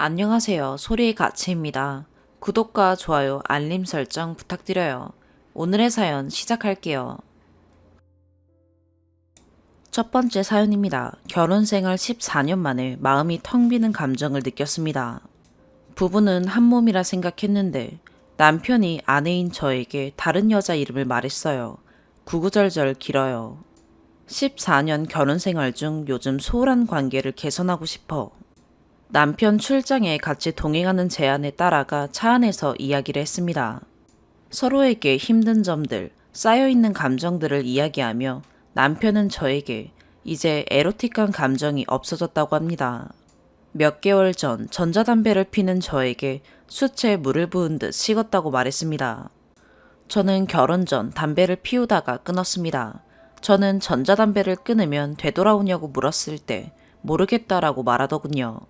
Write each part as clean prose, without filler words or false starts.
안녕하세요. 소리의 가치입니다. 구독과 좋아요, 알림 설정 부탁드려요. 오늘의 사연 시작할게요. 첫 번째 사연입니다. 결혼 생활 14년 만에 마음이 텅 비는 감정을 느꼈습니다. 부부는 한 몸이라 생각했는데 남편이 아내인 저에게 다른 여자 이름을 말했어요. 구구절절 길어요. 14년 결혼 생활 중 요즘 소홀한 관계를 개선하고 싶어. 남편 출장에 같이 동행하는 제안에 따라가 차 안에서 이야기를 했습니다. 서로에게 힘든 점들, 쌓여있는 감정들을 이야기하며 남편은 저에게 이제 에로틱한 감정이 없어졌다고 합니다. 몇 개월 전 전자담배를 피는 저에게 숯에 물을 부은 듯 식었다고 말했습니다. 저는 결혼 전 담배를 피우다가 끊었습니다. 저는 전자담배를 끊으면 되돌아오냐고 물었을 때 모르겠다라고 말하더군요.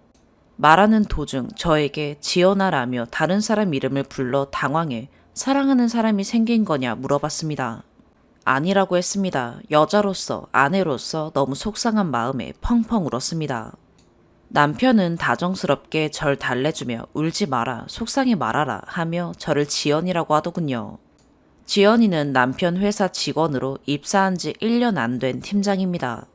말하는 도중 저에게 지연아라며 다른 사람 이름을 불러 당황해 사랑하는 사람이 생긴 거냐 물어봤습니다. 아니라고 했습니다. 여자로서, 아내로서 너무 속상한 마음에 펑펑 울었습니다. 남편은 다정스럽게 절 달래주며 울지 마라, 속상해 말아라 하며 저를 지연이라고 하더군요. 지연이는 남편 회사 직원으로 입사한 지 1년 안 된 팀장입니다.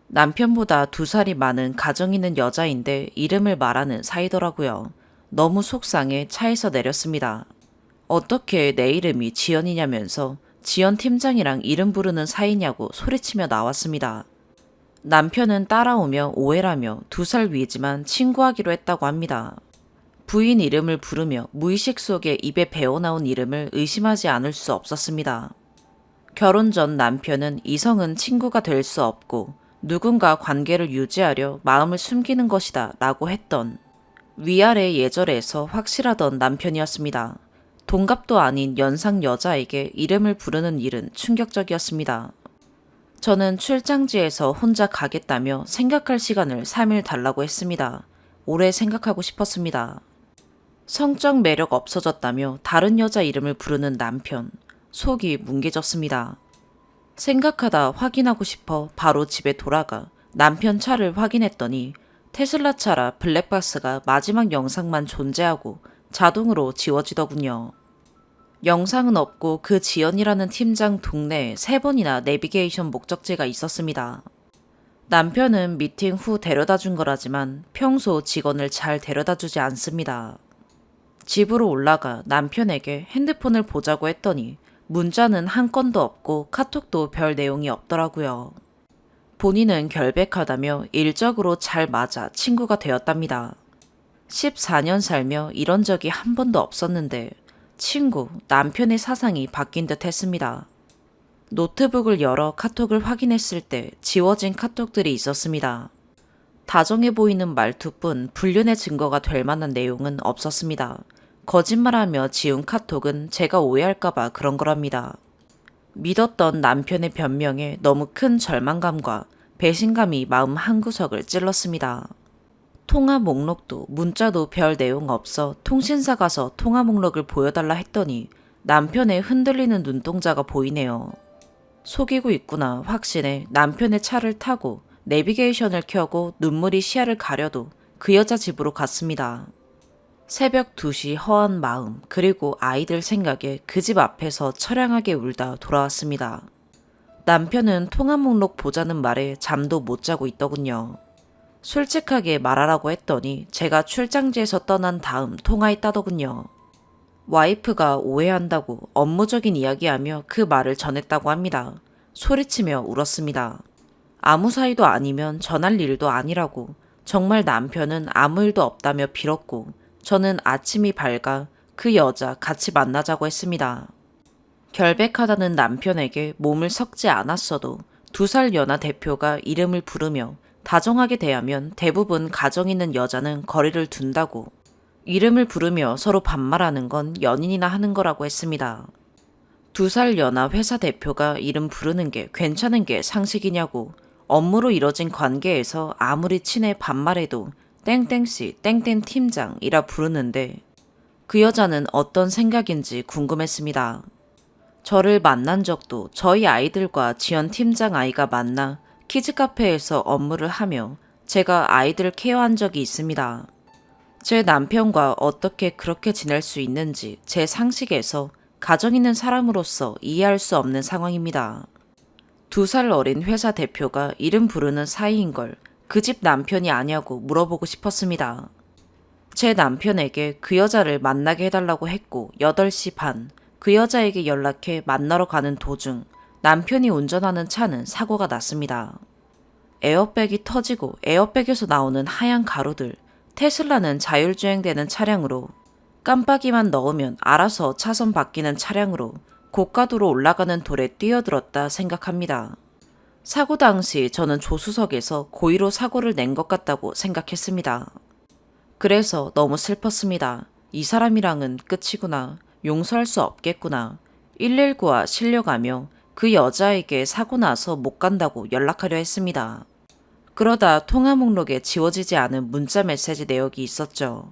남편보다 2살이 많은 가정 있는 여자인데 이름을 말하는 사이더라고요. 너무 속상해 차에서 내렸습니다. 어떻게 내 이름이 지연이냐면서 지연 팀장이랑 이름 부르는 사이냐고 소리치며 나왔습니다. 남편은 따라오며 오해라며 2살 위지만 친구하기로 했다고 합니다. 부인 이름을 부르며 무의식 속에 입에 배어나온 이름을 의심하지 않을 수 없었습니다. 결혼 전 남편은 이성은 친구가 될 수 없고 누군가 관계를 유지하려 마음을 숨기는 것이다 라고 했던 위아래 예절에서 확실하던 남편이었습니다. 동갑도 아닌 연상 여자에게 이름을 부르는 일은 충격적이었습니다. 저는 출장지에서 혼자 가겠다며 생각할 시간을 3일 달라고 했습니다. 오래 생각하고 싶었습니다. 성적 매력 없어졌다며 다른 여자 이름을 부르는 남편. 속이 뭉개졌습니다. 생각하다 확인하고 싶어 바로 집에 돌아가 남편 차를 확인했더니 테슬라 차라 블랙박스가 마지막 영상만 존재하고 자동으로 지워지더군요. 영상은 없고 그 지연이라는 팀장 동네에 3번이나 내비게이션 목적지가 있었습니다. 남편은 미팅 후 데려다 준 거라지만 평소 직원을 잘 데려다 주지 않습니다. 집으로 올라가 남편에게 핸드폰을 보자고 했더니 문자는 한 건도 없고 카톡도 별 내용이 없더라고요. 본인은 결백하다며 일적으로 잘 맞아 친구가 되었답니다. 14년 살며 이런 적이 한 번도 없었는데 친구, 남편의 사상이 바뀐 듯 했습니다. 노트북을 열어 카톡을 확인했을 때 지워진 카톡들이 있었습니다. 다정해 보이는 말투뿐 불륜의 증거가 될 만한 내용은 없었습니다. 거짓말하며 지운 카톡은 제가 오해할까봐 그런 거랍니다. 믿었던 남편의 변명에 너무 큰 절망감과 배신감이 마음 한구석을 찔렀습니다. 통화 목록도 문자도 별 내용 없어 통신사 가서 통화 목록을 보여달라 했더니 남편의 흔들리는 눈동자가 보이네요. 속이고 있구나 확신해 남편의 차를 타고 내비게이션을 켜고 눈물이 시야를 가려도 그 여자 집으로 갔습니다. 새벽 2시 허한 마음 그리고 아이들 생각에 그 집 앞에서 처량하게 울다 돌아왔습니다. 남편은 통화 목록 보자는 말에 잠도 못 자고 있더군요. 솔직하게 말하라고 했더니 제가 출장지에서 떠난 다음 통화했다더군요. 와이프가 오해한다고 업무적인 이야기하며 그 말을 전했다고 합니다. 소리치며 울었습니다. 아무 사이도 아니면 전할 일도 아니라고 정말 남편은 아무 일도 없다며 빌었고 저는 아침이 밝아 그 여자 같이 만나자고 했습니다. 결백하다는 남편에게 몸을 섞지 않았어도 2살 연하 대표가 이름을 부르며 다정하게 대하면 대부분 가정 있는 여자는 거리를 둔다고 이름을 부르며 서로 반말하는 건 연인이나 하는 거라고 했습니다. 2살 연하 회사 대표가 이름 부르는 게 괜찮은 게 상식이냐고 업무로 이뤄진 관계에서 아무리 친해 반말해도 땡땡씨, 땡땡 팀장이라 부르는데 그 여자는 어떤 생각인지 궁금했습니다. 저를 만난 적도 저희 아이들과 지연 팀장 아이가 만나 키즈카페에서 업무를 하며 제가 아이들을 케어한 적이 있습니다. 제 남편과 어떻게 그렇게 지낼 수 있는지 제 상식에서 가정 있는 사람으로서 이해할 수 없는 상황입니다. 2살 어린 회사 대표가 이름 부르는 사이인 걸 그 집 남편이 아냐고 물어보고 싶었습니다. 제 남편에게 그 여자를 만나게 해달라고 했고 8시 반 그 여자에게 연락해 만나러 가는 도중 남편이 운전하는 차는 사고가 났습니다. 에어백이 터지고 에어백에서 나오는 하얀 가루들, 테슬라는 자율주행되는 차량으로 깜빡이만 넣으면 알아서 차선 바뀌는 차량으로 고가도로 올라가는 돌에 뛰어들었다 생각합니다. 사고 당시 저는 조수석에서 고의로 사고를 낸 것 같다고 생각했습니다. 그래서 너무 슬펐습니다. 이 사람이랑은 끝이구나. 용서할 수 없겠구나. 119와 실려가며 그 여자에게 사고 나서 못 간다고 연락하려 했습니다. 그러다 통화 목록에 지워지지 않은 문자 메시지 내역이 있었죠.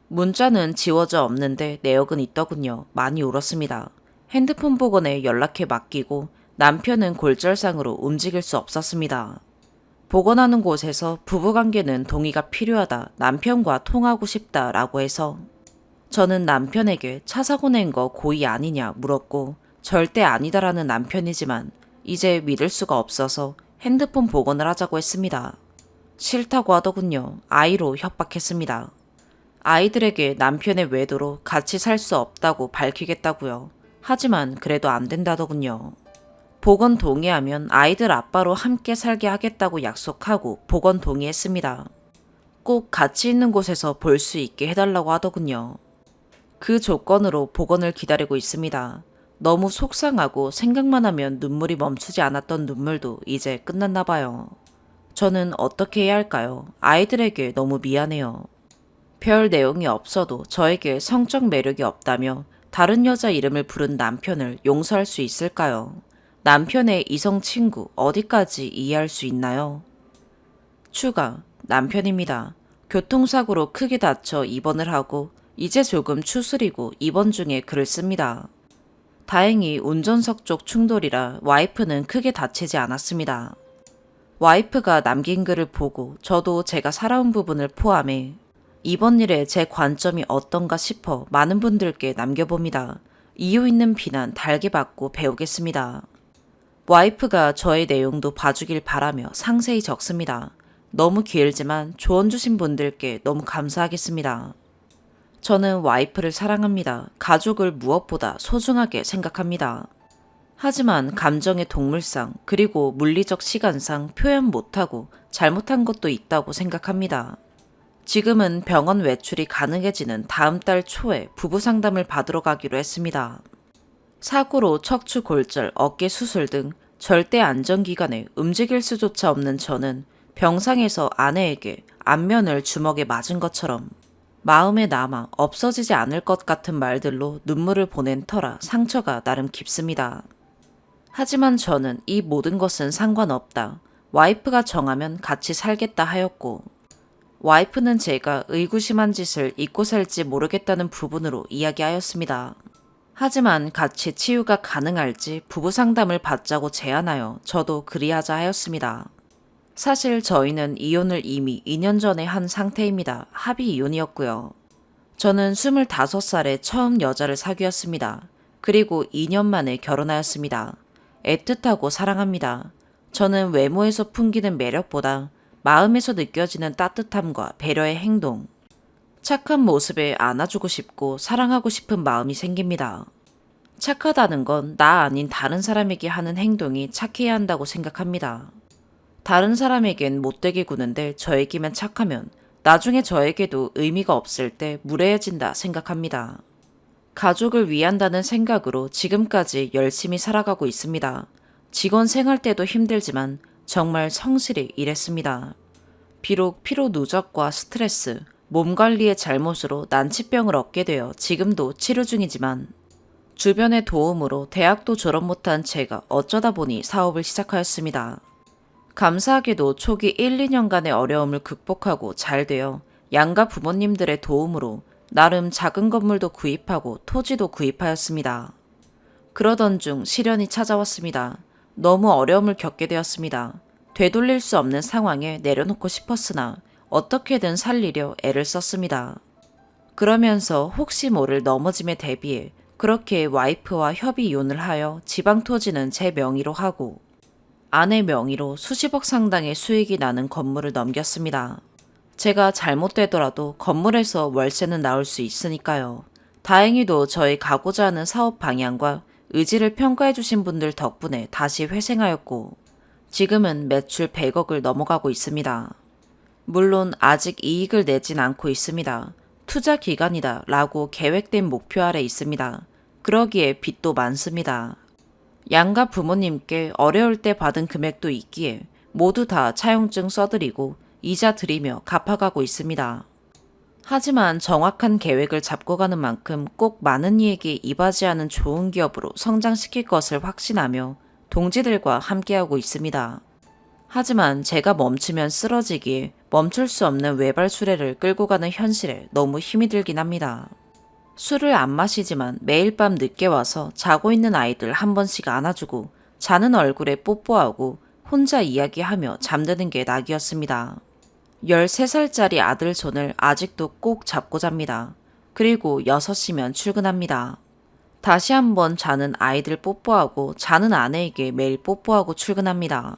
문자는 지워져 없는데 내역은 있더군요. 많이 울었습니다. 핸드폰 복원에 연락해 맡기고 남편은 골절상으로 움직일 수 없었습니다. 복원하는 곳에서 부부관계는 동의가 필요하다. 남편과 통하고 싶다 라고 해서 저는 남편에게 차 사고 낸 거 고의 아니냐 물었고 절대 아니다라는 남편이지만 이제 믿을 수가 없어서 핸드폰 복원을 하자고 했습니다. 싫다고 하더군요. 아이로 협박했습니다. 아이들에게 남편의 외도로 같이 살 수 없다고 밝히겠다고요. 하지만 그래도 안 된다더군요. 복원 동의하면 아이들 아빠로 함께 살게 하겠다고 약속하고 복원 동의했습니다. 꼭 같이 있는 곳에서 볼 수 있게 해달라고 하더군요. 그 조건으로 복원을 기다리고 있습니다. 너무 속상하고 생각만 하면 눈물이 멈추지 않았던 눈물도 이제 끝났나 봐요. 저는 어떻게 해야 할까요? 아이들에게 너무 미안해요. 별 내용이 없어도 저에게 성적 매력이 없다며 다른 여자 이름을 부른 남편을 용서할 수 있을까요? 남편의 이성 친구 어디까지 이해할 수 있나요? 추가, 남편입니다. 교통사고로 크게 다쳐 입원을 하고 이제 조금 추스리고 입원 중에 글을 씁니다. 다행히 운전석 쪽 충돌이라 와이프는 크게 다치지 않았습니다. 와이프가 남긴 글을 보고 저도 제가 살아온 부분을 포함해 이번 일에 제 관점이 어떤가 싶어 많은 분들께 남겨봅니다. 이유 있는 비난 달게 받고 배우겠습니다. 와이프가 저의 내용도 봐주길 바라며 상세히 적습니다. 너무 길지만 조언 주신 분들께 너무 감사하겠습니다. 저는 와이프를 사랑합니다. 가족을 무엇보다 소중하게 생각합니다. 하지만 감정의 동물상 그리고 물리적 시간상 표현 못하고 잘못한 것도 있다고 생각합니다. 지금은 병원 외출이 가능해지는 다음 달 초에 부부 상담을 받으러 가기로 했습니다. 사고로 척추 골절, 어깨 수술 등 절대 안전기간에 움직일 수조차 없는 저는 병상에서 아내에게 안면을 주먹에 맞은 것처럼 마음에 남아 없어지지 않을 것 같은 말들로 눈물을 보낸 터라 상처가 나름 깊습니다. 하지만 저는 이 모든 것은 상관없다. 와이프가 정하면 같이 살겠다 하였고 와이프는 제가 의구심한 짓을 잊고 살지 모르겠다는 부분으로 이야기하였습니다. 하지만 같이 치유가 가능할지 부부 상담을 받자고 제안하여 저도 그리하자 하였습니다. 사실 저희는 이혼을 이미 2년 전에 한 상태입니다. 합의 이혼이었고요. 저는 25살에 처음 여자를 사귀었습니다. 그리고 2년 만에 결혼하였습니다. 애틋하고 사랑합니다. 저는 외모에서 풍기는 매력보다 마음에서 느껴지는 따뜻함과 배려의 행동, 착한 모습에 안아주고 싶고 사랑하고 싶은 마음이 생깁니다. 착하다는 건 나 아닌 다른 사람에게 하는 행동이 착해야 한다고 생각합니다. 다른 사람에겐 못되게 구는데 저에게만 착하면 나중에 저에게도 의미가 없을 때 무례해진다 생각합니다. 가족을 위한다는 생각으로 지금까지 열심히 살아가고 있습니다. 직원 생활 때도 힘들지만 정말 성실히 일했습니다. 비록 피로 누적과 스트레스, 몸 관리의 잘못으로 난치병을 얻게 되어 지금도 치료 중이지만 주변의 도움으로 대학도 졸업 못한 제가 어쩌다 보니 사업을 시작하였습니다. 감사하게도 초기 1, 2년간의 어려움을 극복하고 잘 되어 양가 부모님들의 도움으로 나름 작은 건물도 구입하고 토지도 구입하였습니다. 그러던 중 시련이 찾아왔습니다. 너무 어려움을 겪게 되었습니다. 되돌릴 수 없는 상황에 내려놓고 싶었으나 어떻게든 살리려 애를 썼습니다. 그러면서 혹시 모를 넘어짐에 대비해 그렇게 와이프와 협의 이혼을 하여 지방 토지는 제 명의로 하고 아내 명의로 수십억 상당의 수익이 나는 건물을 넘겼습니다. 제가 잘못되더라도 건물에서 월세는 나올 수 있으니까요. 다행히도 저희 가고자 하는 사업 방향과 의지를 평가해 주신 분들 덕분에 다시 회생하였고 지금은 매출 100억을 넘어가고 있습니다. 물론 아직 이익을 내진 않고 있습니다. 투자 기간이다 라고 계획된 목표 아래 있습니다. 그러기에 빚도 많습니다. 양가 부모님께 어려울 때 받은 금액도 있기에 모두 다 차용증 써드리고 이자 드리며 갚아가고 있습니다. 하지만 정확한 계획을 잡고 가는 만큼 꼭 많은 이에게 이바지하는 좋은 기업으로 성장시킬 것을 확신하며 동지들과 함께하고 있습니다. 하지만 제가 멈추면 쓰러지기에 멈출 수 없는 외발 수레를 끌고 가는 현실에 너무 힘이 들긴 합니다. 술을 안 마시지만 매일 밤 늦게 와서 자고 있는 아이들 한 번씩 안아주고 자는 얼굴에 뽀뽀하고 혼자 이야기하며 잠드는 게 낙이었습니다. 13살짜리 아들 손을 아직도 꼭 잡고 잡니다. 그리고 6시면 출근합니다. 다시 한번 자는 아이들 뽀뽀하고 자는 아내에게 매일 뽀뽀하고 출근합니다.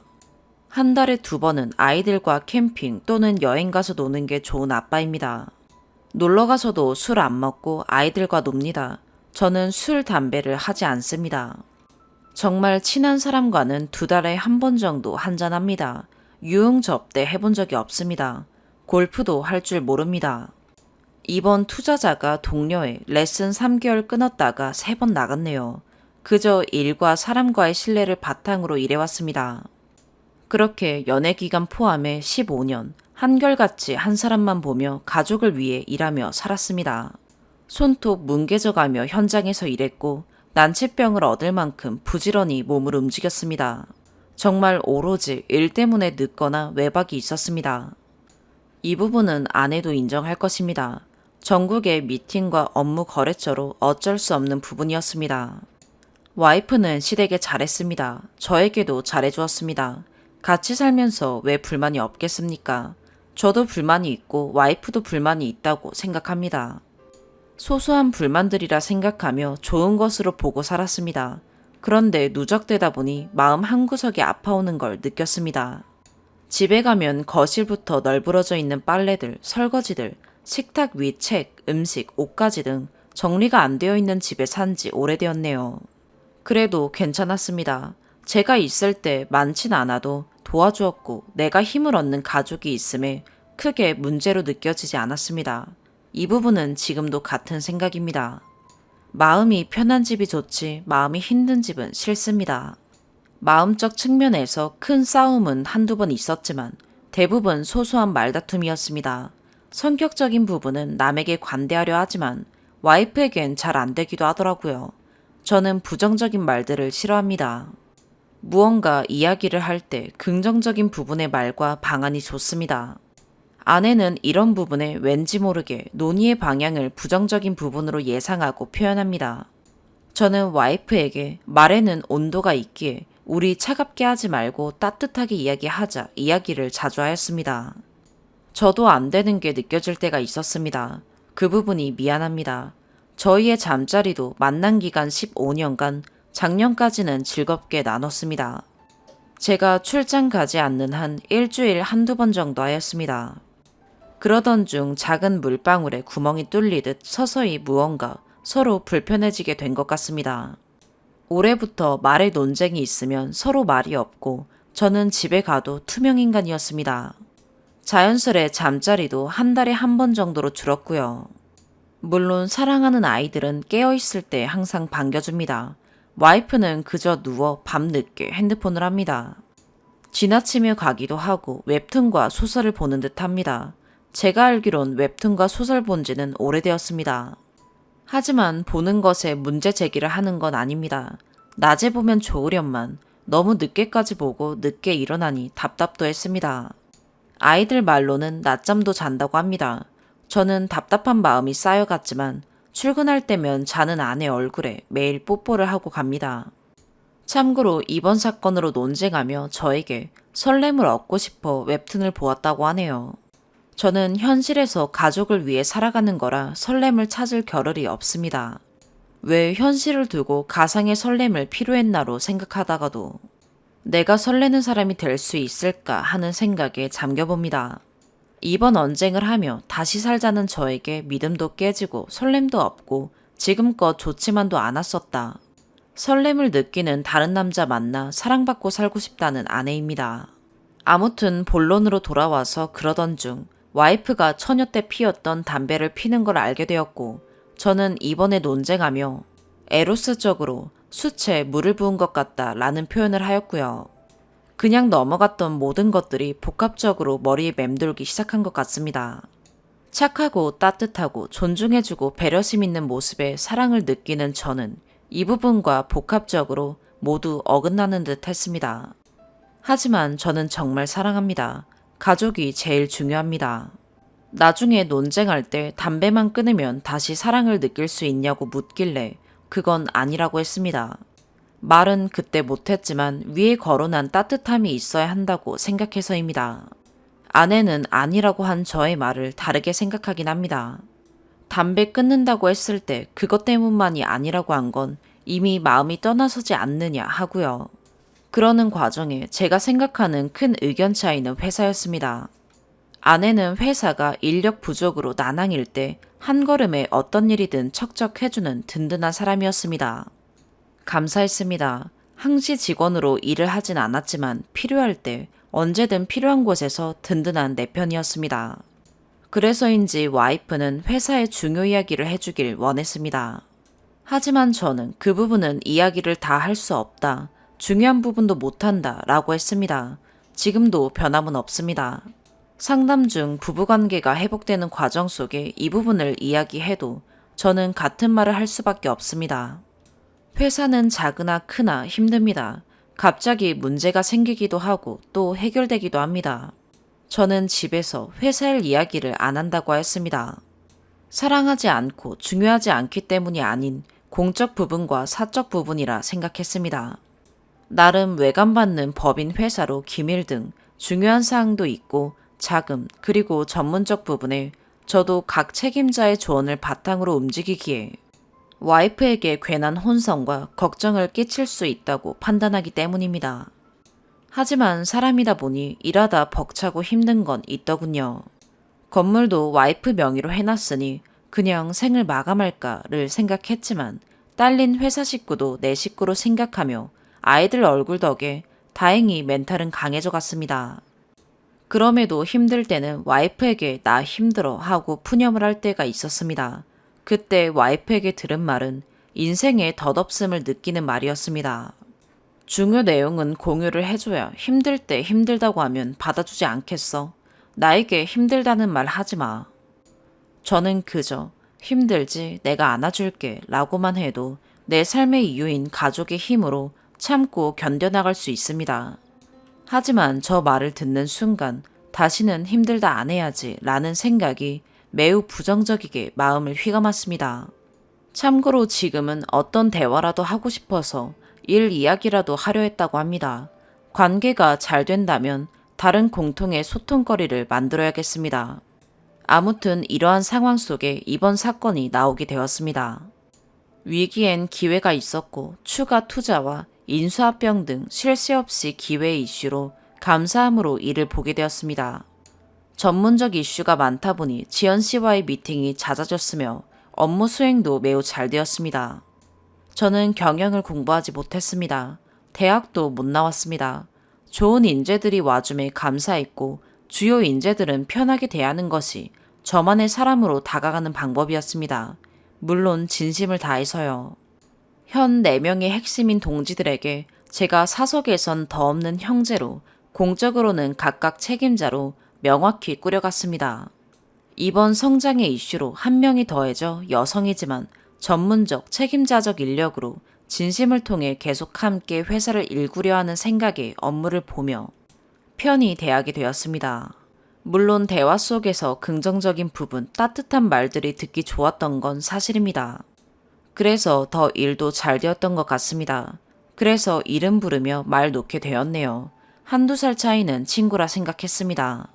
한 달에 2번은 아이들과 캠핑 또는 여행 가서 노는 게 좋은 아빠입니다. 놀러 가서도 술 안 먹고 아이들과 놉니다. 저는 술, 담배를 하지 않습니다. 정말 친한 사람과는 2달에 한 번 정도 한잔합니다. 유흥 접대 해본 적이 없습니다. 골프도 할 줄 모릅니다. 이번 투자자가 동료에 레슨 3개월 끊었다가 3번 나갔네요. 그저 일과 사람과의 신뢰를 바탕으로 일해왔습니다. 그렇게 연애 기간 포함해 15년 한결같이 한 사람만 보며 가족을 위해 일하며 살았습니다. 손톱 뭉개져가며 현장에서 일했고 난치병을 얻을 만큼 부지런히 몸을 움직였습니다. 정말 오로지 일 때문에 늦거나 외박이 있었습니다. 이 부분은 아내도 인정할 것입니다. 전국의 미팅과 업무 거래처로 어쩔 수 없는 부분이었습니다. 와이프는 시댁에 잘했습니다. 저에게도 잘해주었습니다. 같이 살면서 왜 불만이 없겠습니까? 저도 불만이 있고 와이프도 불만이 있다고 생각합니다. 소소한 불만들이라 생각하며 좋은 것으로 보고 살았습니다. 그런데 누적되다 보니 마음 한구석이 아파오는 걸 느꼈습니다. 집에 가면 거실부터 널브러져 있는 빨래들, 설거지들, 식탁 위 책, 음식, 옷가지 등 정리가 안 되어 있는 집에 산 지 오래되었네요. 그래도 괜찮았습니다. 제가 있을 때 많진 않아도 도와주었고 내가 힘을 얻는 가족이 있음에 크게 문제로 느껴지지 않았습니다. 이 부분은 지금도 같은 생각입니다. 마음이 편한 집이 좋지 마음이 힘든 집은 싫습니다. 마음적 측면에서 큰 싸움은 한두 번 있었지만 대부분 소소한 말다툼이었습니다. 성격적인 부분은 남에게 관대하려 하지만 와이프에겐 잘 안 되기도 하더라고요. 저는 부정적인 말들을 싫어합니다. 무언가 이야기를 할 때 긍정적인 부분의 말과 방안이 좋습니다. 아내는 이런 부분에 왠지 모르게 논의의 방향을 부정적인 부분으로 예상하고 표현합니다. 저는 와이프에게 말에는 온도가 있기에 우리 차갑게 하지 말고 따뜻하게 이야기하자 이야기를 자주 하였습니다. 저도 안 되는 게 느껴질 때가 있었습니다. 그 부분이 미안합니다. 저희의 잠자리도 만난 기간 15년간 작년까지는 즐겁게 나눴습니다. 제가 출장 가지 않는 한 일주일 한두 번 정도 하였습니다. 그러던 중 작은 물방울에 구멍이 뚫리듯 서서히 무언가 서로 불편해지게 된 것 같습니다. 올해부터 말에 논쟁이 있으면 서로 말이 없고 저는 집에 가도 투명인간이었습니다. 자연스레 잠자리도 한 달에 한 번 정도로 줄었고요. 물론 사랑하는 아이들은 깨어있을 때 항상 반겨줍니다. 와이프는 그저 누워 밤늦게 핸드폰을 합니다. 지나치며 가기도 하고 웹툰과 소설을 보는 듯 합니다. 제가 알기론 웹툰과 소설 본 지는 오래되었습니다. 하지만 보는 것에 문제 제기를 하는 건 아닙니다. 낮에 보면 좋으련만 너무 늦게까지 보고 늦게 일어나니 답답도 했습니다. 아이들 말로는 낮잠도 잔다고 합니다. 저는 답답한 마음이 쌓여갔지만 출근할 때면 자는 아내 얼굴에 매일 뽀뽀를 하고 갑니다. 참고로 이번 사건으로 논쟁하며 저에게 설렘을 얻고 싶어 웹툰을 보았다고 하네요. 저는 현실에서 가족을 위해 살아가는 거라 설렘을 찾을 겨를이 없습니다. 왜 현실을 두고 가상의 설렘을 필요했나로 생각하다가도 내가 설레는 사람이 될 수 있을까 하는 생각에 잠겨봅니다. 이번 언쟁을 하며 다시 살자는 저에게 믿음도 깨지고 설렘도 없고 지금껏 좋지만도 않았었다. 설렘을 느끼는 다른 남자 만나 사랑받고 살고 싶다는 아내입니다. 아무튼 본론으로 돌아와서 그러던 중 와이프가 처녀 때 피웠던 담배를 피는 걸 알게 되었고 저는 이번에 논쟁하며 에로스적으로 수채 물을 부은 것 같다 라는 표현을 하였고요. 그냥 넘어갔던 모든 것들이 복합적으로 머리에 맴돌기 시작한 것 같습니다. 착하고 따뜻하고 존중해주고 배려심 있는 모습에 사랑을 느끼는 저는 이 부분과 복합적으로 모두 어긋나는 듯 했습니다. 하지만 저는 정말 사랑합니다. 가족이 제일 중요합니다. 나중에 논쟁할 때 담배만 끊으면 다시 사랑을 느낄 수 있냐고 묻길래 그건 아니라고 했습니다. 말은 그때 못했지만 위에 거론한 따뜻함이 있어야 한다고 생각해서입니다. 아내는 아니라고 한 저의 말을 다르게 생각하긴 합니다. 담배 끊는다고 했을 때 그것 때문만이 아니라고 한 건 이미 마음이 떠나서지 않느냐 하고요. 그러는 과정에 제가 생각하는 큰 의견 차이는 회사였습니다. 아내는 회사가 인력 부족으로 나날일 때 한 걸음에 어떤 일이든 척척 해주는 든든한 사람이었습니다. 감사했습니다. 항시 직원으로 일을 하진 않았지만 필요할 때 언제든 필요한 곳에서 든든한 내 편이었습니다. 그래서인지 와이프는 회사의 중요 이야기를 해주길 원했습니다. 하지만 저는 그 부분은 이야기를 다 할 수 없다. 중요한 부분도 못한다 라고 했습니다. 지금도 변함은 없습니다. 상담 중 부부관계가 회복되는 과정 속에 이 부분을 이야기해도 저는 같은 말을 할 수밖에 없습니다. 회사는 작으나 크나 힘듭니다. 갑자기 문제가 생기기도 하고 또 해결되기도 합니다. 저는 집에서 회사 일 이야기를 안 한다고 했습니다. 사랑하지 않고 중요하지 않기 때문이 아닌 공적 부분과 사적 부분이라 생각했습니다. 나름 외관받는 법인 회사로 기밀 등 중요한 사항도 있고 자금 그리고 전문적 부분에 저도 각 책임자의 조언을 바탕으로 움직이기에 와이프에게 괜한 혼선과 걱정을 끼칠 수 있다고 판단하기 때문입니다. 하지만 사람이다 보니 일하다 벅차고 힘든 건 있더군요. 건물도 와이프 명의로 해놨으니 그냥 생을 마감할까를 생각했지만 딸린 회사 식구도 내 식구로 생각하며 아이들 얼굴 덕에 다행히 멘탈은 강해져 갔습니다. 그럼에도 힘들 때는 와이프에게 나 힘들어 하고 푸념을 할 때가 있었습니다. 그때 와이프에게 들은 말은 인생의 덧없음을 느끼는 말이었습니다. 중요 내용은 공유를 해줘야 힘들 때 힘들다고 하면 받아주지 않겠어. 나에게 힘들다는 말 하지 마. 저는 그저 힘들지 내가 안아줄게 라고만 해도 내 삶의 이유인 가족의 힘으로 참고 견뎌나갈 수 있습니다. 하지만 저 말을 듣는 순간 다시는 힘들다 안 해야지 라는 생각이 매우 부정적이게 마음을 휘감았습니다. 참고로 지금은 어떤 대화라도 하고 싶어서 일 이야기라도 하려 했다고 합니다. 관계가 잘 된다면 다른 공통의 소통거리를 만들어야겠습니다. 아무튼 이러한 상황 속에 이번 사건이 나오게 되었습니다. 위기엔 기회가 있었고 추가 투자와 인수합병 등 쉴 새 없이 기회의 이슈로 감사함으로 이를 보게 되었습니다. 전문적 이슈가 많다 보니 지연 씨와의 미팅이 잦아졌으며 업무 수행도 매우 잘 되었습니다. 저는 경영을 공부하지 못했습니다. 대학도 못 나왔습니다. 좋은 인재들이 와줌에 감사했고 주요 인재들은 편하게 대하는 것이 저만의 사람으로 다가가는 방법이었습니다. 물론 진심을 다해서요. 현 4명의 핵심인 동지들에게 제가 사석에선 더 없는 형제로 공적으로는 각각 책임자로 명확히 꾸려갔습니다. 이번 성장의 이슈로 한 명이 더해져 여성이지만 전문적 책임자적 인력으로 진심을 통해 계속 함께 회사를 일구려 하는 생각에 업무를 보며 편히 대하게 되었습니다. 물론 대화 속에서 긍정적인 부분, 따뜻한 말들이 듣기 좋았던 건 사실입니다. 그래서 더 일도 잘 되었던 것 같습니다. 그래서 이름 부르며 말 놓게 되었네요. 한두 살 차이는 친구라 생각했습니다.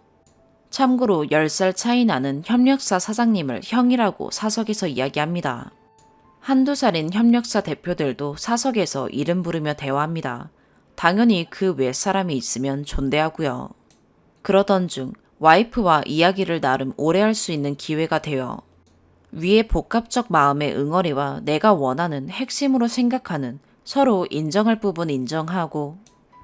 참고로 10살 차이 나는 협력사 사장님을 형이라고 사석에서 이야기합니다. 한두 살인 협력사 대표들도 사석에서 이름 부르며 대화합니다. 당연히 그 외 사람이 있으면 존대하고요. 그러던 중 와이프와 이야기를 나름 오래 할 수 있는 기회가 되어 위의 복합적 마음의 응어리와 내가 원하는 핵심으로 생각하는 서로 인정할 부분 인정하고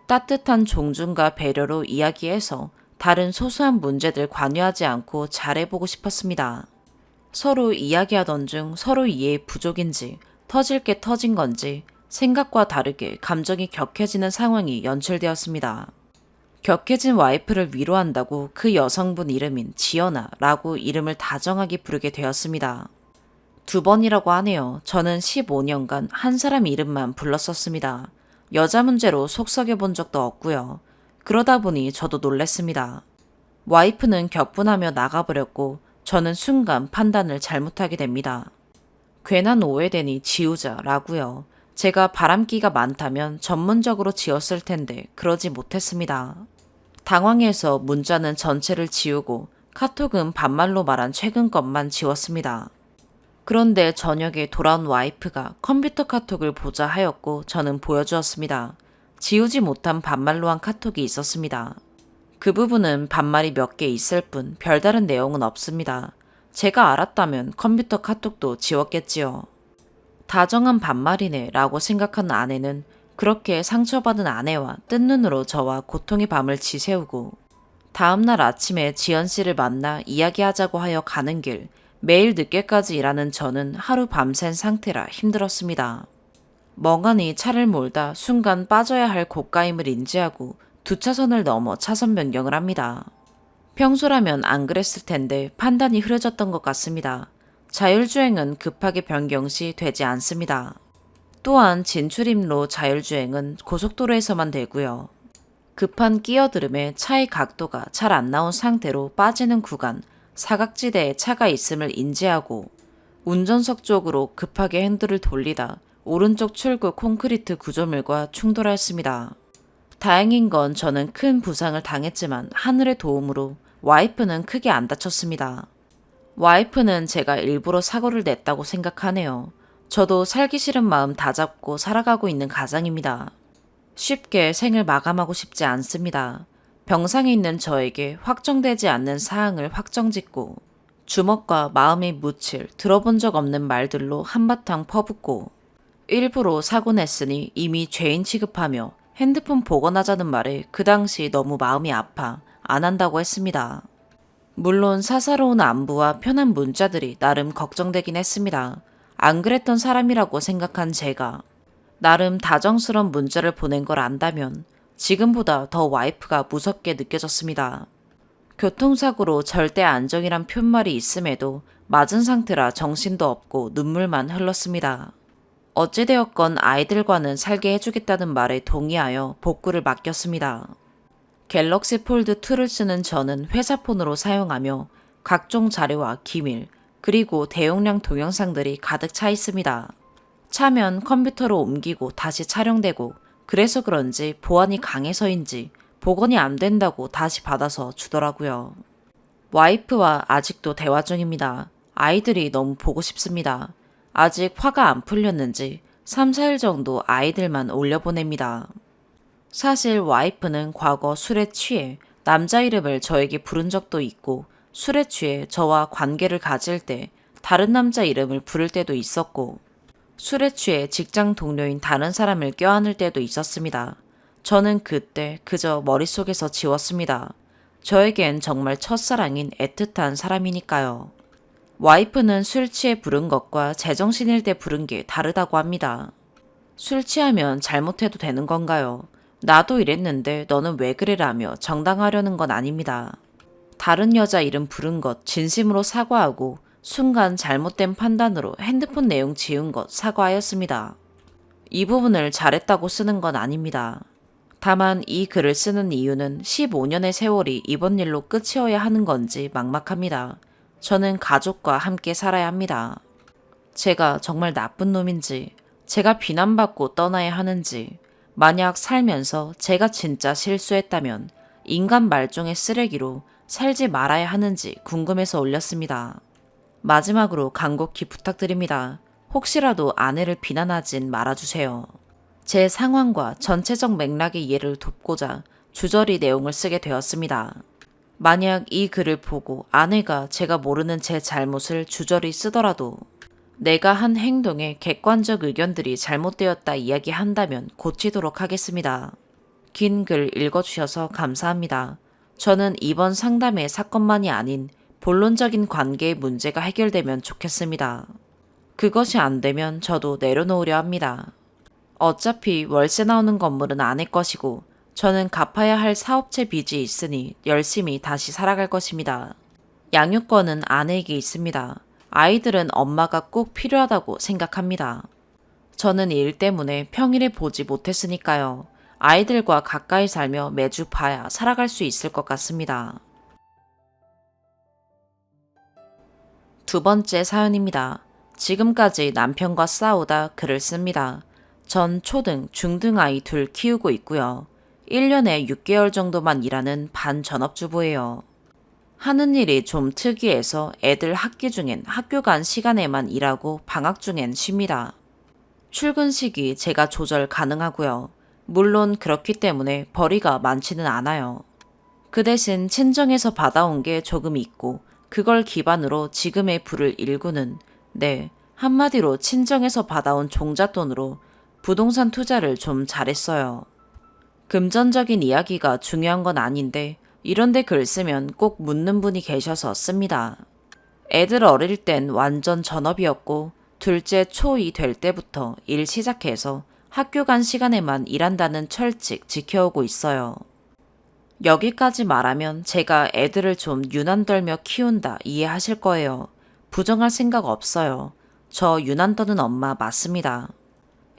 따뜻한 존중과 배려로 이야기해서 다른 소소한 문제들 관여하지 않고 잘해보고 싶었습니다. 서로 이야기하던 중 서로 이해의 부족인지 터질 게 터진 건지 생각과 다르게 감정이 격해지는 상황이 연출되었습니다. 격해진 와이프를 위로한다고 그 여성분 이름인 지연아라고 이름을 다정하게 부르게 되었습니다. 2번이라고 하네요. 저는 15년간 한 사람 이름만 불렀었습니다. 여자 문제로 속썩여 본 적도 없고요. 그러다 보니 저도 놀랬습니다. 와이프는 격분하며 나가버렸고 저는 순간 판단을 잘못하게 됩니다. 괜한 오해되니 지우자라고요. 제가 바람기가 많다면 전문적으로 지었을 텐데 그러지 못했습니다. 당황해서 문자는 전체를 지우고 카톡은 반말로 말한 최근 것만 지웠습니다. 그런데 저녁에 돌아온 와이프가 컴퓨터 카톡을 보자 하였고 저는 보여주었습니다. 지우지 못한 반말로 한 카톡이 있었습니다. 그 부분은 반말이 몇 개 있을 뿐 별다른 내용은 없습니다. 제가 알았다면 컴퓨터 카톡도 지웠겠지요. 다정한 반말이네 라고 생각한 아내는 그렇게 상처받은 아내와 뜬 눈으로 저와 고통의 밤을 지새우고 다음날 아침에 지연 씨를 만나 이야기하자고 하여 가는 길 매일 늦게까지 일하는 저는 하루 밤샌 상태라 힘들었습니다. 멍하니 차를 몰다 순간 빠져야 할 고가임을 인지하고 2차선을 넘어 차선 변경을 합니다. 평소라면 안 그랬을 텐데 판단이 흐려졌던 것 같습니다. 자율주행은 급하게 변경 시 되지 않습니다. 또한 진출입로 자율주행은 고속도로에서만 되고요. 급한 끼어들음에 차의 각도가 잘 안 나온 상태로 빠지는 구간, 사각지대에 차가 있음을 인지하고 운전석 쪽으로 급하게 핸들을 돌리다 오른쪽 출구 콘크리트 구조물과 충돌하였습니다. 다행인 건 저는 큰 부상을 당했지만 하늘의 도움으로 와이프는 크게 안 다쳤습니다. 와이프는 제가 일부러 사고를 냈다고 생각하네요. 저도 살기 싫은 마음 다잡고 살아가고 있는 가장입니다. 쉽게 생을 마감하고 싶지 않습니다. 병상에 있는 저에게 확정되지 않는 사항을 확정짓고 주먹과 마음에 묻힐 들어본 적 없는 말들로 한바탕 퍼붓고 일부러 사고 냈으니 이미 죄인 취급하며 핸드폰 복원하자는 말에 그 당시 너무 마음이 아파 안 한다고 했습니다. 물론 사사로운 안부와 편한 문자들이 나름 걱정되긴 했습니다. 안 그랬던 사람이라고 생각한 제가 나름 다정스런 문자를 보낸 걸 안다면 지금보다 더 와이프가 무섭게 느껴졌습니다. 교통사고로 절대 안정이란 푯말이 있음에도 맞은 상태라 정신도 없고 눈물만 흘렀습니다. 어찌되었건 아이들과는 살게 해주겠다는 말에 동의하여 복구를 맡겼습니다. 갤럭시 폴드 2를 쓰는 저는 회사 폰으로 사용하며 각종 자료와 기밀, 그리고 대용량 동영상들이 가득 차 있습니다. 차면 컴퓨터로 옮기고 다시 촬영되고 그래서 그런지 보안이 강해서인지 복원이 안 된다고 다시 받아서 주더라고요. 와이프와 아직도 대화 중입니다. 아이들이 너무 보고 싶습니다. 아직 화가 안 풀렸는지 3, 4일 정도 아이들만 올려보냅니다. 사실 와이프는 과거 술에 취해 남자 이름을 저에게 부른 적도 있고 술에 취해 저와 관계를 가질 때 다른 남자 이름을 부를 때도 있었고 술에 취해 직장 동료인 다른 사람을 껴안을 때도 있었습니다. 저는 그때 그저 머릿속에서 지웠습니다. 저에겐 정말 첫사랑인 애틋한 사람이니까요. 와이프는 술 취해 부른 것과 제정신일 때 부른 게 다르다고 합니다. 술 취하면 잘못해도 되는 건가요? 나도 이랬는데 너는 왜 그래라며 정당하려는 건 아닙니다. 다른 여자 이름 부른 것 진심으로 사과하고 순간 잘못된 판단으로 핸드폰 내용 지운 것 사과하였습니다. 이 부분을 잘했다고 쓰는 건 아닙니다. 다만 이 글을 쓰는 이유는 15년의 세월이 이번 일로 끝이어야 하는 건지 막막합니다. 저는 가족과 함께 살아야 합니다. 제가 정말 나쁜 놈인지, 제가 비난받고 떠나야 하는지, 만약 살면서 제가 진짜 실수했다면 인간 말종의 쓰레기로 살지 말아야 하는지 궁금해서 올렸습니다. 마지막으로 간곡히 부탁드립니다. 혹시라도 아내를 비난하진 말아주세요. 제 상황과 전체적 맥락의 이해를 돕고자 주저리 내용을 쓰게 되었습니다. 만약 이 글을 보고 아내가 제가 모르는 제 잘못을 주저리 쓰더라도 내가 한 행동에 객관적 의견들이 잘못되었다 이야기한다면 고치도록 하겠습니다. 긴 글 읽어주셔서 감사합니다. 저는 이번 상담의 사건만이 아닌 본론적인 관계의 문제가 해결되면 좋겠습니다. 그것이 안 되면 저도 내려놓으려 합니다. 어차피 월세 나오는 건물은 아내 것이고 저는 갚아야 할 사업체 빚이 있으니 열심히 다시 살아갈 것입니다. 양육권은 아내에게 있습니다. 아이들은 엄마가 꼭 필요하다고 생각합니다. 저는 일 때문에 평일에 보지 못했으니까요. 아이들과 가까이 살며 매주 봐야 살아갈 수 있을 것 같습니다. 두 번째 사연입니다. 지금까지 남편과 싸우다 글을 씁니다. 전 초등, 중등 아이 둘 키우고 있고요. 1년에 6개월 정도만 일하는 반전업주부예요. 하는 일이 좀 특이해서 애들 학기 중엔 학교 간 시간에만 일하고 방학 중엔 쉽니다. 출근 시기 제가 조절 가능하고요. 물론 그렇기 때문에 벌이가 많지는 않아요. 그 대신 친정에서 받아온 게 조금 있고 그걸 기반으로 지금의 부를 일구는, 한마디로 친정에서 받아온 종잣돈으로 부동산 투자를 좀 잘했어요. 금전적인 이야기가 중요한 건 아닌데 이런데 글 쓰면 꼭 묻는 분이 계셔서 씁니다. 애들 어릴 땐 완전 전업이었고 둘째 초2 될 때부터 일 시작해서 학교 간 시간에만 일한다는 철칙 지켜오고 있어요. 여기까지 말하면 제가 애들을 좀 유난 떨며 키운다 이해하실 거예요. 부정할 생각 없어요. 저 유난 떠는 엄마 맞습니다.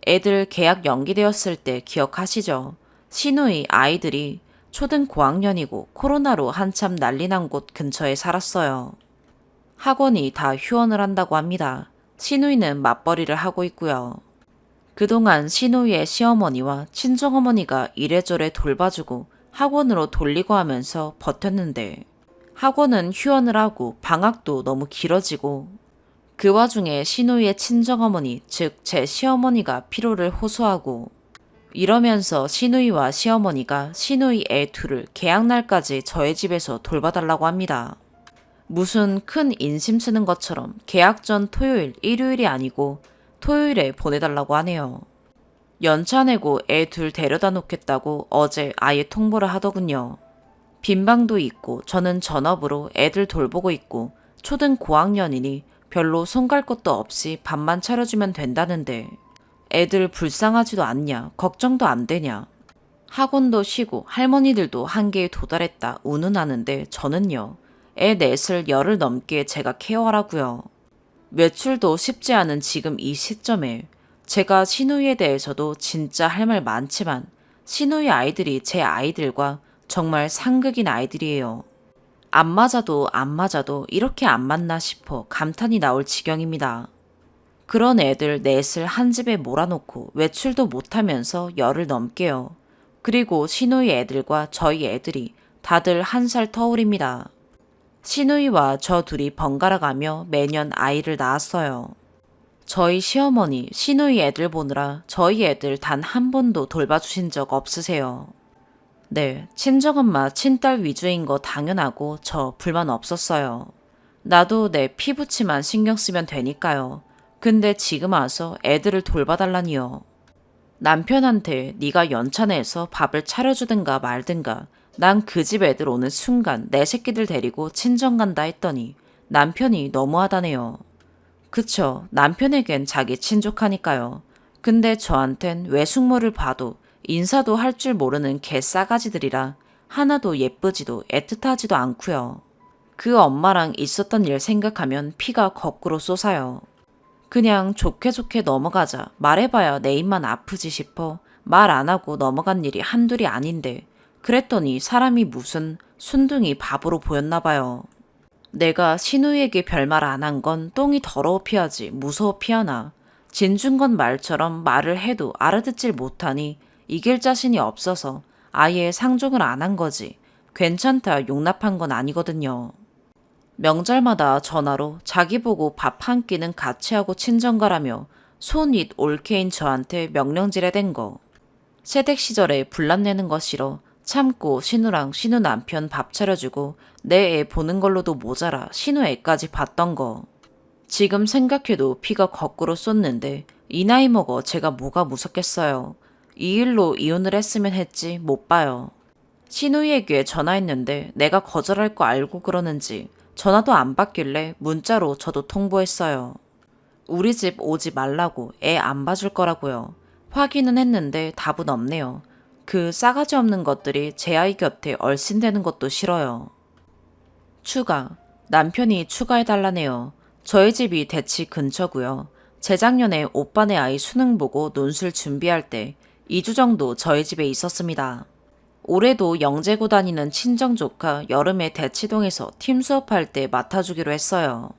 애들 개학 연기되었을 때 기억하시죠? 시누이 아이들이 초등 고학년이고 코로나로 한참 난리 난 곳 근처에 살았어요. 학원이 다 휴원을 한다고 합니다. 시누이는 맞벌이를 하고 있고요. 그동안 시누이의 시어머니와 친정어머니가 이래저래 돌봐주고 학원으로 돌리고 하면서 버텼는데 학원은 휴원을 하고 방학도 너무 길어지고 그 와중에 시누이의 친정어머니, 즉 제 시어머니가 피로를 호소하고 이러면서 시누이와 시어머니가 시누이 애 둘을 개학날까지 저희 집에서 돌봐달라고 합니다. 무슨 큰 인심 쓰는 것처럼 개학 전 토요일, 일요일이 아니고 토요일에 보내달라고 하네요. 연차 내고 애 둘 데려다 놓겠다고 어제 아예 통보를 하더군요. 빈방도 있고 저는 전업으로 애들 돌보고 있고 초등 고학년이니 별로 손 갈 것도 없이 밥만 차려주면 된다는데 애들 불쌍하지도 않냐, 걱정도 안 되냐. 학원도 쉬고 할머니들도 한계에 도달했다 운운하는데 저는요. 애 넷을 열흘 넘게 제가 케어하라고요. 외출도 쉽지 않은 지금 이 시점에 제가 시누이에 대해서도 진짜 할 말 많지만 시누이 아이들이 제 아이들과 정말 상극인 아이들이에요. 안 맞아도 안 맞아도 이렇게 안 맞나 싶어 감탄이 나올 지경입니다. 그런 애들 넷을 한 집에 몰아놓고 외출도 못하면서 열흘 넘게요. 그리고 시누이 애들과 저희 애들이 다들 1살 터울입니다. 시누이와 저 둘이 번갈아 가며 매년 아이를 낳았어요. 저희 시어머니, 시누이 애들 보느라 저희 애들 단 한 번도 돌봐주신 적 없으세요. 친정엄마, 친딸 위주인 거 당연하고 저 불만 없었어요. 나도 내 피부치만 신경 쓰면 되니까요. 근데 지금 와서 애들을 돌봐달라니요. 남편한테 네가 연차 내서 밥을 차려주든가 말든가 난 그 집 애들 오는 순간 내 새끼들 데리고 친정 간다 했더니 남편이 너무하다네요. 그쵸, 남편에겐 자기 친족하니까요. 근데 저한텐 외숙모를 봐도 인사도 할 줄 모르는 개 싸가지들이라 하나도 예쁘지도 애틋하지도 않고요. 그 엄마랑 있었던 일 생각하면 피가 거꾸로 솟아요. 그냥 좋게 좋게 넘어가자 말해봐야 내 입만 아프지 싶어 말 안 하고 넘어간 일이 한둘이 아닌데 그랬더니 사람이 무슨 순둥이 바보로 보였나 봐요. 내가 시누이에게 별말 안 한 건 똥이 더러워 피하지 무서워 피하나. 진중건 말처럼 말을 해도 알아듣질 못하니 이길 자신이 없어서 아예 상종을 안 한 거지. 괜찮다 용납한 건 아니거든요. 명절마다 전화로 자기 보고 밥 한 끼는 같이 하고 친정가라며 손윗 올케인 저한테 명령질해댄 거. 새댁 시절에 불난내는 거 싫어 참고 신우랑 신우 남편 밥 차려주고 내 애 보는 걸로도 모자라 신우 애까지 봤던 거. 지금 생각해도 피가 거꾸로 쏟는데 이 나이 먹어 제가 뭐가 무섭겠어요. 이 일로 이혼을 했으면 했지 못 봐요. 신우이에게 전화했는데 내가 거절할 거 알고 그러는지 전화도 안 받길래 문자로 저도 통보했어요. 우리 집 오지 말라고 애 안 봐줄 거라고요. 확인은 했는데 답은 없네요. 그 싸가지 없는 것들이 제 아이 곁에 얼씬대는 것도 싫어요. 추가. 남편이 추가해달라네요. 저희 집이 대치 근처고요. 재작년에 오빠네 아이 수능 보고 논술 준비할 때 2주 정도 저희 집에 있었습니다. 올해도 영재고 다니는 친정 조카 여름에 대치동에서 팀 수업할 때 맡아주기로 했어요.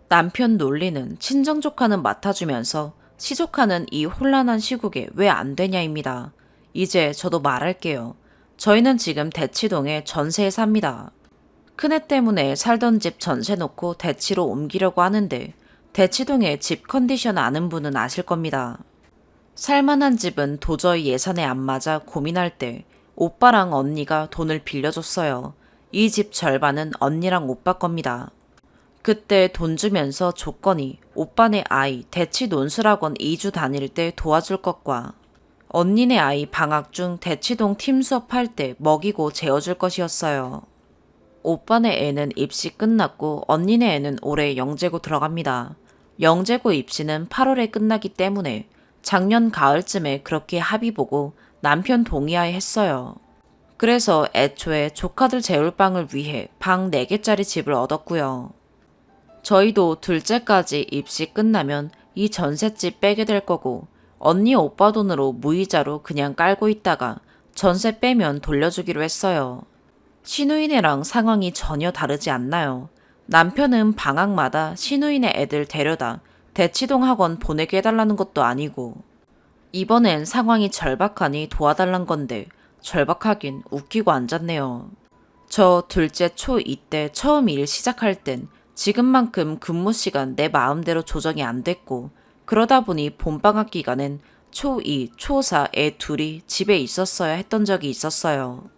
남편 논리는 친정 조카는 맡아주면서 시조카는 이 혼란한 시국에 왜 안 되냐입니다. 이제 저도 말할게요. 저희는 지금 대치동에 전세에 삽니다. 큰애 때문에 살던 집 전세 놓고 대치로 옮기려고 하는데 대치동에 집 컨디션 아는 분은 아실 겁니다. 살만한 집은 도저히 예산에 안 맞아 고민할 때 오빠랑 언니가 돈을 빌려줬어요. 이 집 절반은 언니랑 오빠 겁니다. 그때 돈 주면서 조건이 오빠네 아이 대치 논술학원 2주 다닐 때 도와줄 것과 언니네 아이 방학 중 대치동 팀 수업할 때 먹이고 재워줄 것이었어요. 오빠네 애는 입시 끝났고 언니네 애는 올해 영재고 들어갑니다. 영재고 입시는 8월에 끝나기 때문에 작년 가을쯤에 그렇게 합의 보고 남편 동의하에 했어요. 그래서 애초에 조카들 재울 방을 위해 방 4개짜리 집을 얻었고요. 저희도 둘째까지 입시 끝나면 이 전셋집 빼게 될 거고 언니 오빠 돈으로 무이자로 그냥 깔고 있다가 전세 빼면 돌려주기로 했어요. 시누이네랑 상황이 전혀 다르지 않나요? 남편은 방학마다 시누이네 애들 데려다 대치동 학원 보내게 해달라는 것도 아니고 이번엔 상황이 절박하니 도와달란 건데 절박하긴 웃기고 앉았네요. 저 둘째 초2 때 처음 일 시작할 땐 지금만큼 근무 시간 내 마음대로 조정이 안 됐고 그러다 보니 봄방학 기간엔 초2, 초4 애 둘이 집에 있었어야 했던 적이 있었어요.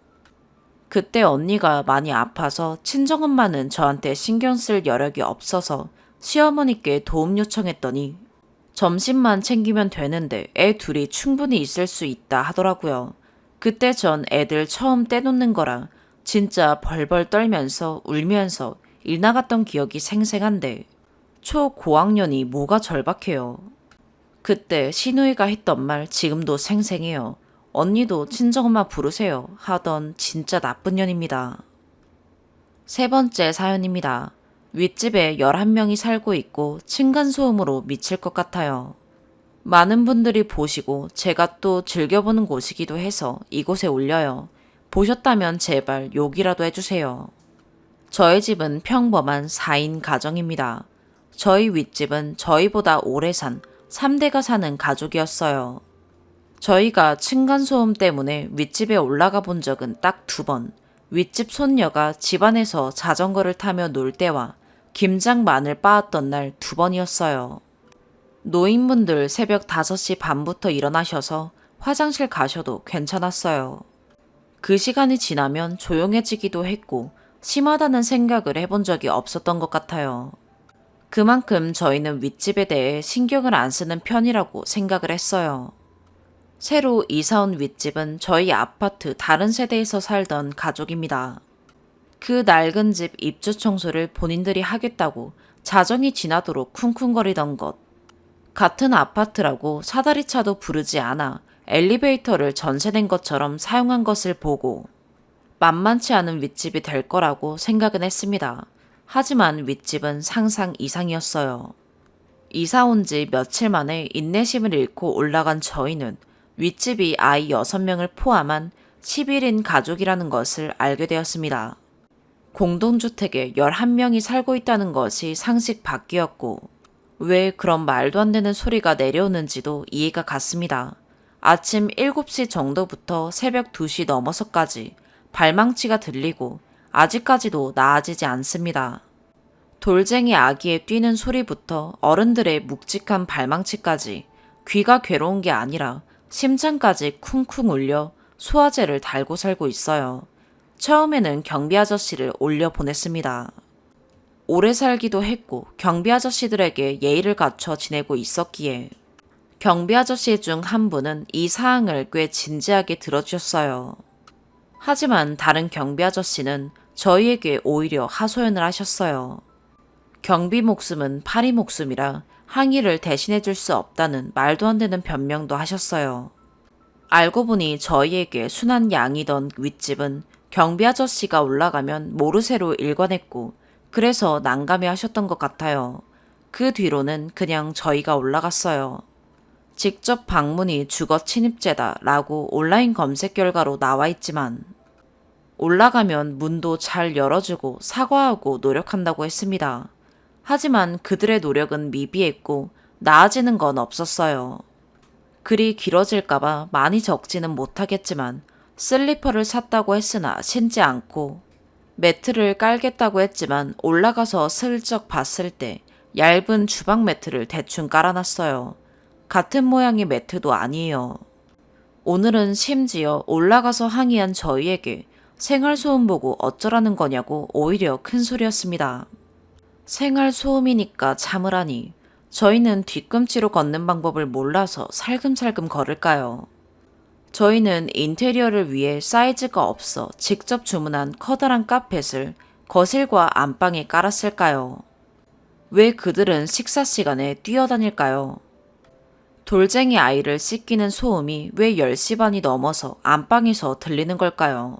그때 언니가 많이 아파서 친정엄마는 저한테 신경 쓸 여력이 없어서 시어머니께 도움 요청했더니 점심만 챙기면 되는데 애 둘이 충분히 있을 수 있다 하더라고요. 그때 전 애들 처음 떼놓는 거라 진짜 벌벌 떨면서 울면서 일 나갔던 기억이 생생한데 초고학년이 뭐가 절박해요. 그때 시누이가 했던 말 지금도 생생해요. 언니도 친정엄마 부르세요 하던 진짜 나쁜 년입니다. 세 번째 사연입니다. 윗집에 11명이 살고 있고 층간소음으로 미칠 것 같아요. 많은 분들이 보시고 제가 또 즐겨보는 곳이기도 해서 이곳에 올려요. 보셨다면 제발 욕이라도 해주세요. 저희 집은 평범한 4인 가정입니다. 저희 윗집은 저희보다 오래 산 3대가 사는 가족이었어요. 저희가 층간소음 때문에 윗집에 올라가 본 적은 딱 2번. 윗집 손녀가 집안에서 자전거를 타며 놀 때와 김장 마늘 빻았던 날 2번이었어요. 노인분들 새벽 5시 반부터 일어나셔서 화장실 가셔도 괜찮았어요. 그 시간이 지나면 조용해지기도 했고 심하다는 생각을 해본 적이 없었던 것 같아요. 그만큼 저희는 윗집에 대해 신경을 안 쓰는 편이라고 생각을 했어요. 새로 이사 온 윗집은 저희 아파트 다른 세대에서 살던 가족입니다. 그 낡은 집 입주 청소를 본인들이 하겠다고 자정이 지나도록 쿵쿵거리던 것. 같은 아파트라고 사다리차도 부르지 않아 엘리베이터를 전세된 것처럼 사용한 것을 보고 만만치 않은 윗집이 될 거라고 생각은 했습니다. 하지만 윗집은 상상 이상이었어요. 이사 온 지 며칠 만에 인내심을 잃고 올라간 저희는 윗집이 아이 6명을 포함한 11인 가족이라는 것을 알게 되었습니다. 공동주택에 11명이 살고 있다는 것이 상식 밖이었고 왜 그런 말도 안 되는 소리가 내려오는지도 이해가 갔습니다. 아침 7시 정도부터 새벽 2시 넘어서까지 발망치가 들리고 아직까지도 나아지지 않습니다. 돌쟁이 아기의 뛰는 소리부터 어른들의 묵직한 발망치까지 귀가 괴로운 게 아니라 심장까지 쿵쿵 울려 소화제를 달고 살고 있어요. 처음에는 경비 아저씨를 올려 보냈습니다. 오래 살기도 했고 경비 아저씨들에게 예의를 갖춰 지내고 있었기에 경비 아저씨 중 한 분은 이 사항을 꽤 진지하게 들어주셨어요. 하지만 다른 경비 아저씨는 저희에게 오히려 하소연을 하셨어요. 경비 목숨은 파리 목숨이라 항의를 대신해 줄 수 없다는 말도 안 되는 변명도 하셨어요. 알고 보니 저희에게 순한 양이던 윗집은 경비 아저씨가 올라가면 모르쇠로 일관했고 그래서 난감해 하셨던 것 같아요. 그 뒤로는 그냥 저희가 올라갔어요. 직접 방문이 주거 침입죄다라고 온라인 검색 결과로 나와 있지만 올라가면 문도 잘 열어주고 사과하고 노력한다고 했습니다. 하지만 그들의 노력은 미비했고 나아지는 건 없었어요. 글이 길어질까봐 많이 적지는 못하겠지만 슬리퍼를 샀다고 했으나 신지 않고 매트를 깔겠다고 했지만 올라가서 슬쩍 봤을 때 얇은 주방 매트를 대충 깔아놨어요. 같은 모양의 매트도 아니에요. 오늘은 심지어 올라가서 항의한 저희에게 생활소음 보고 어쩌라는 거냐고 오히려 큰 소리였습니다. 생활소음이니까 참으라니. 저희는 뒤꿈치로 걷는 방법을 몰라서 살금살금 걸을까요? 저희는 인테리어를 위해 사이즈가 없어 직접 주문한 커다란 카펫을 거실과 안방에 깔았을까요? 왜 그들은 식사 시간에 뛰어다닐까요? 돌쟁이 아이를 씻기는 소음이 왜 10시 반이 넘어서 안방에서 들리는 걸까요?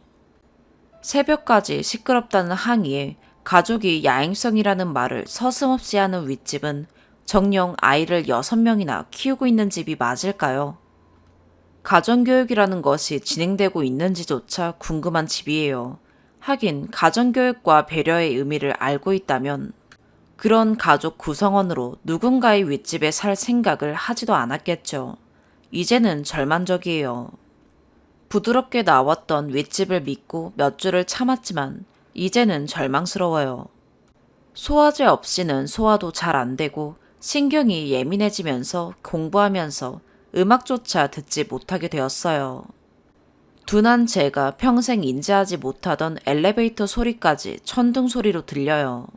새벽까지 시끄럽다는 항의에 가족이 야행성이라는 말을 서슴없이 하는 윗집은 정녕 아이를 6명이나 키우고 있는 집이 맞을까요? 가정교육이라는 것이 진행되고 있는지조차 궁금한 집이에요. 하긴 가정교육과 배려의 의미를 알고 있다면 그런 가족 구성원으로 누군가의 윗집에 살 생각을 하지도 않았겠죠. 이제는 절만적이에요. 부드럽게 나왔던 윗집을 믿고 몇 주를 참았지만 이제는 절망스러워요. 소화제 없이는 소화도 잘 안 되고 신경이 예민해지면서 공부하면서 음악조차 듣지 못하게 되었어요. 둔한 제가 평생 인지하지 못하던 엘리베이터 소리까지 천둥 소리로 들려요.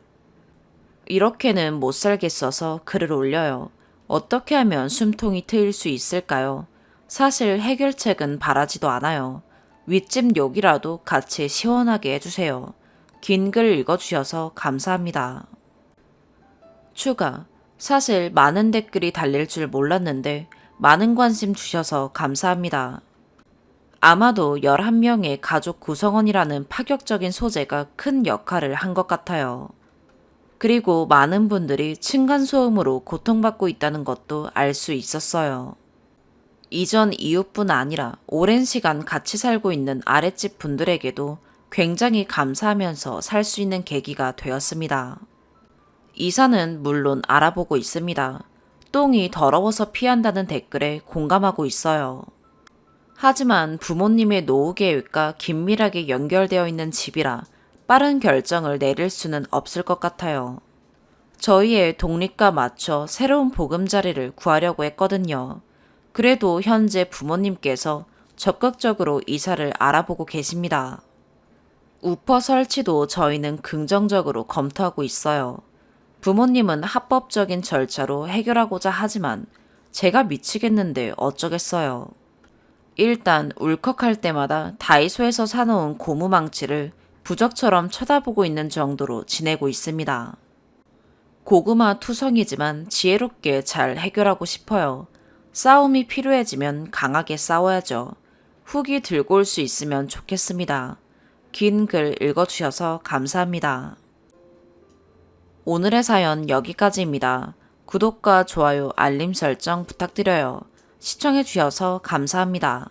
이렇게는 못 살겠어서 글을 올려요. 어떻게 하면 숨통이 트일 수 있을까요? 사실 해결책은 바라지도 않아요. 윗집 욕이라도 같이 시원하게 해주세요. 긴 글 읽어주셔서 감사합니다. 추가. 사실 많은 댓글이 달릴 줄 몰랐는데 많은 관심 주셔서 감사합니다. 아마도 11명의 가족 구성원이라는 파격적인 소재가 큰 역할을 한 것 같아요. 그리고 많은 분들이 층간소음으로 고통받고 있다는 것도 알 수 있었어요. 이전 이웃뿐 아니라 오랜 시간 같이 살고 있는 아랫집 분들에게도 굉장히 감사하면서 살 수 있는 계기가 되었습니다. 이사는 물론 알아보고 있습니다. 똥이 더러워서 피한다는 댓글에 공감하고 있어요. 하지만 부모님의 노후 계획과 긴밀하게 연결되어 있는 집이라 빠른 결정을 내릴 수는 없을 것 같아요. 저희의 독립과 맞춰 새로운 보금자리를 구하려고 했거든요. 그래도 현재 부모님께서 적극적으로 이사를 알아보고 계십니다. 우퍼 설치도 저희는 긍정적으로 검토하고 있어요. 부모님은 합법적인 절차로 해결하고자 하지만 제가 미치겠는데 어쩌겠어요. 일단 울컥할 때마다 다이소에서 사놓은 고무망치를 부적처럼 쳐다보고 있는 정도로 지내고 있습니다. 고구마 투성이지만 지혜롭게 잘 해결하고 싶어요. 싸움이 필요해지면 강하게 싸워야죠. 후기 들고 올 수 있으면 좋겠습니다. 긴 글 읽어주셔서 감사합니다. 오늘의 사연 여기까지입니다. 구독과 좋아요, 알림 설정 부탁드려요. 시청해주셔서 감사합니다.